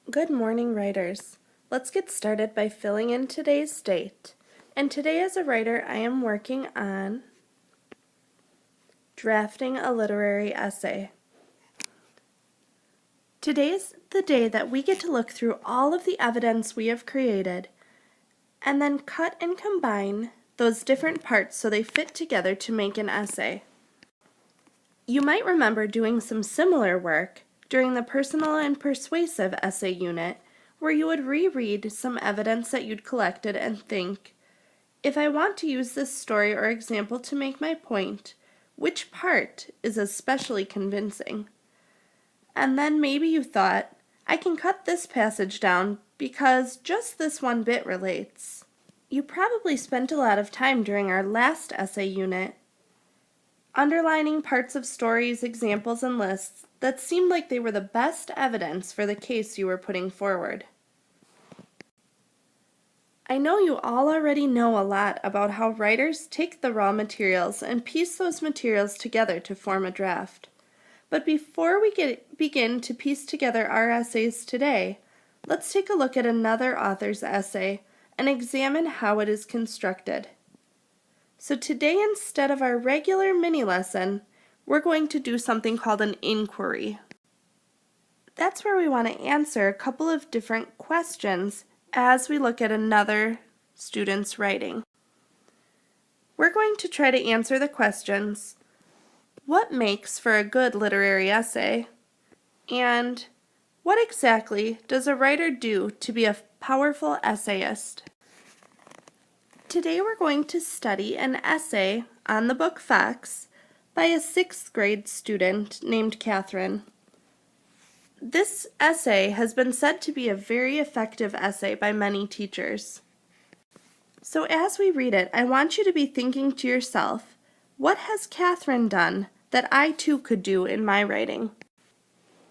Good morning, writers. Let's get started by filling in today's date. And today as a writer, I am working on drafting a literary essay. Today is the day that we get to look through all of the evidence we have created and then cut and combine those different parts so they fit together to make an essay. You might remember doing some similar work during the personal and persuasive essay unit, where you would reread some evidence that you'd collected and think, if I want to use this story or example to make my point, which part is especially convincing? And then maybe you thought, I can cut this passage down because just this one bit relates. You probably spent a lot of time during our last essay unit underlining parts of stories, examples, and lists that seemed like they were the best evidence for the case you were putting forward. I know you all already know a lot about how writers take the raw materials and piece those materials together to form a draft. But before we begin to piece together our essays today, let's take a look at another author's essay and examine how it is constructed. So today, instead of our regular mini lesson, we're going to do something called an inquiry. That's where we want to answer a couple of different questions as we look at another student's writing. We're going to try to answer the questions, what makes for a good literary essay? And what exactly does a writer do to be a powerful essayist? Today we're going to study an essay on the book Fox by a 6th grade student named Catherine. This essay has been said to be a very effective essay by many teachers. So as we read it, I want you to be thinking to yourself, what has Catherine done that I too could do in my writing?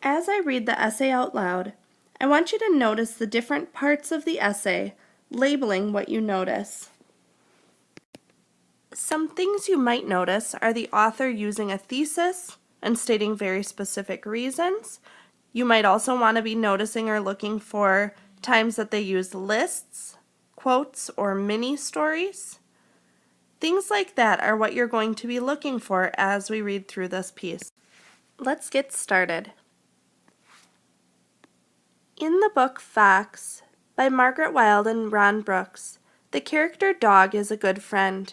As I read the essay out loud, I want you to notice the different parts of the essay, labeling what you notice. Some things you might notice are the author using a thesis and stating very specific reasons. You might also want to be noticing or looking for times that they use lists, quotes, or mini stories. Things like that are what you're going to be looking for as we read through this piece. Let's get started. In the book Fox by Margaret Wilde and Ron Brooks, the character Dog is a good friend.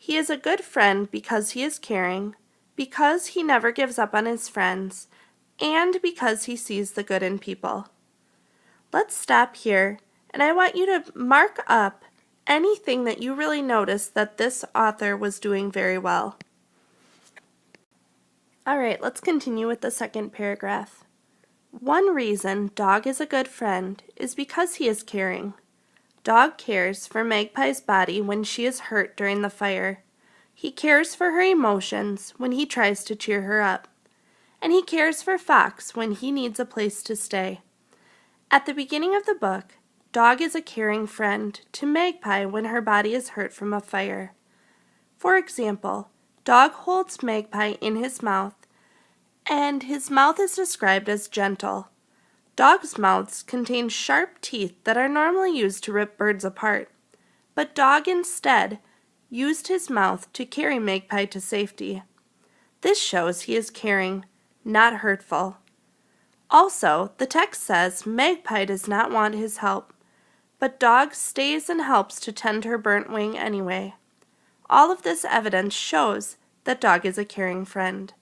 He is a good friend because he is caring, because he never gives up on his friends, and because he sees the good in people. Let's stop here, and I want you to mark up anything that you really noticed that this author was doing very well. All right, let's continue with the second paragraph. One reason Dog is a good friend is because he is caring. Dog cares for Magpie's body when she is hurt during the fire. He cares for her emotions when he tries to cheer her up. And he cares for Fox when he needs a place to stay. At the beginning of the book, Dog is a caring friend to Magpie when her body is hurt from a fire. For example, Dog holds Magpie in his mouth, and his mouth is described as gentle. Dogs' mouths contain sharp teeth that are normally used to rip birds apart, but Dog instead used his mouth to carry Magpie to safety. This shows he is caring, not hurtful. Also, the text says Magpie does not want his help, but Dog stays and helps to tend her burnt wing anyway. All of this evidence shows that Dog is a caring friend.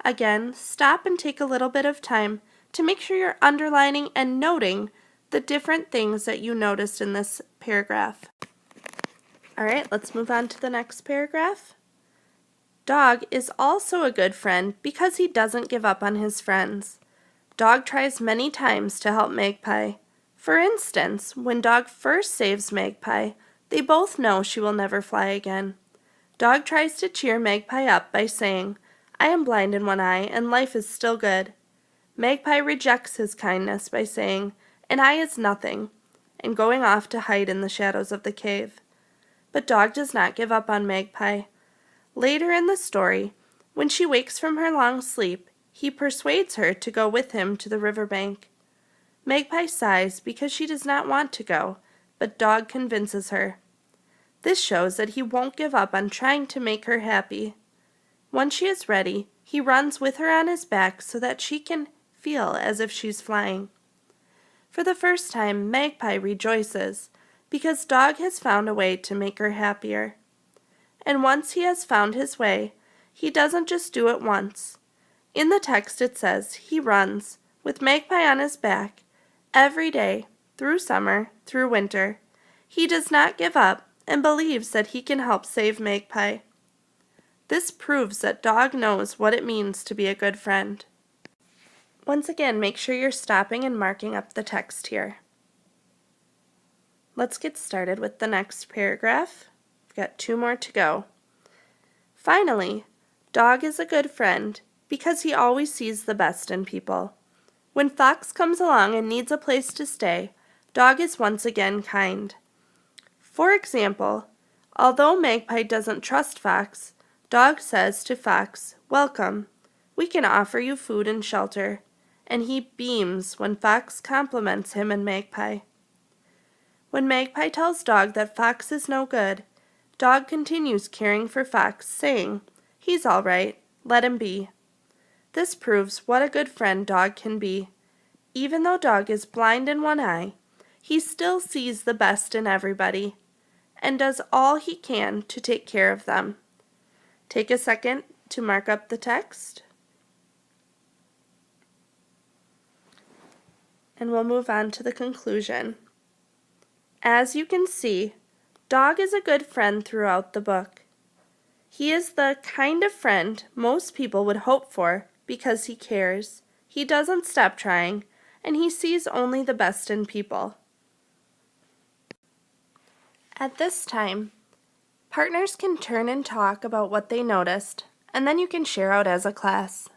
Again, stop and take a little bit of time to make sure you're underlining and noting the different things that you noticed in this paragraph. All right, let's move on to the next paragraph. Dog is also a good friend because he doesn't give up on his friends. Dog tries many times to help Magpie. For instance, when Dog first saves Magpie, they both know she will never fly again. Dog tries to cheer Magpie up by saying, I am blind in one eye and life is still good. Magpie rejects his kindness by saying, an eye is nothing, and going off to hide in the shadows of the cave. But Dog does not give up on Magpie. Later in the story, when she wakes from her long sleep, he persuades her to go with him to the riverbank. Magpie sighs because she does not want to go, but Dog convinces her. This shows that he won't give up on trying to make her happy. When she is ready, he runs with her on his back so that she can feel as if she's flying. For the first time, Magpie rejoices because Dog has found a way to make her happier. And once he has found his way, he doesn't just do it once. In the text it says he runs, with Magpie on his back, every day, through summer, through winter. He does not give up and believes that he can help save Magpie. This proves that Dog knows what it means to be a good friend. Once again, make sure you're stopping and marking up the text here. Let's get started with the next paragraph. We've got 2 more to go. Finally, Dog is a good friend because he always sees the best in people. When Fox comes along and needs a place to stay, Dog is once again kind. For example, although Magpie doesn't trust Fox, Dog says to Fox, "Welcome. We can offer you food and shelter," and he beams when Fox compliments him and Magpie. When Magpie tells Dog that Fox is no good, Dog continues caring for Fox, saying, "He's all right, let him be." This proves what a good friend Dog can be. Even though Dog is blind in one eye, he still sees the best in everybody and does all he can to take care of them. Take a second to mark up the text. And we'll move on to the conclusion. As you can see, Dog is a good friend throughout the book. He is the kind of friend most people would hope for because he cares, he doesn't stop trying, and he sees only the best in people. At this time, partners can turn and talk about what they noticed, and then you can share out as a class.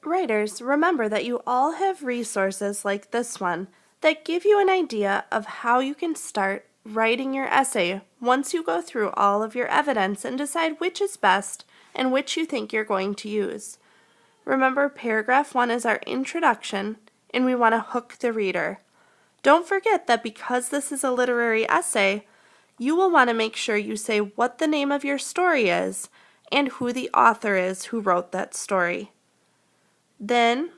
Writers, remember that you all have resources like this one that give you an idea of how you can start writing your essay once you go through all of your evidence and decide which is best and which you think you're going to use. Remember, paragraph 1 is our introduction, and we want to hook the reader. Don't forget that because this is a literary essay, you will want to make sure you say what the name of your story is and who the author is who wrote that story. Then,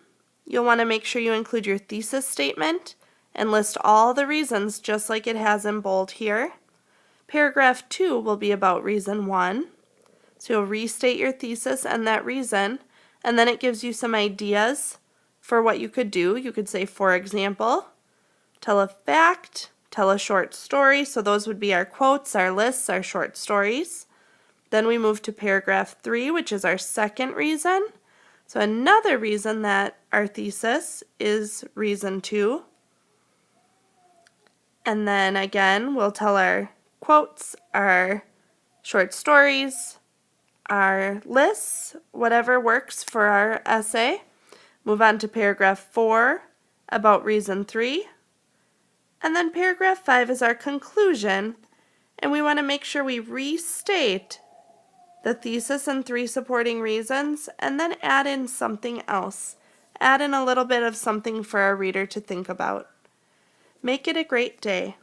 you'll want to make sure you include your thesis statement and list all the reasons just like it has in bold here. Paragraph 2 will be about reason 1. So you'll restate your thesis and that reason, and then it gives you some ideas for what you could do. You could say, for example, tell a fact, tell a short story. So those would be our quotes, our lists, our short stories. Then we move to paragraph 3, which is our second reason. So another reason that our thesis is reason 2. And then again, we'll tell our quotes, our short stories, our lists, whatever works for our essay. Move on to paragraph 4 about reason 3. And then paragraph 5 is our conclusion, and we want to make sure we restate the thesis and 3 supporting reasons, and then add in something else. Add in a little bit of something for our reader to think about. Make it a great day.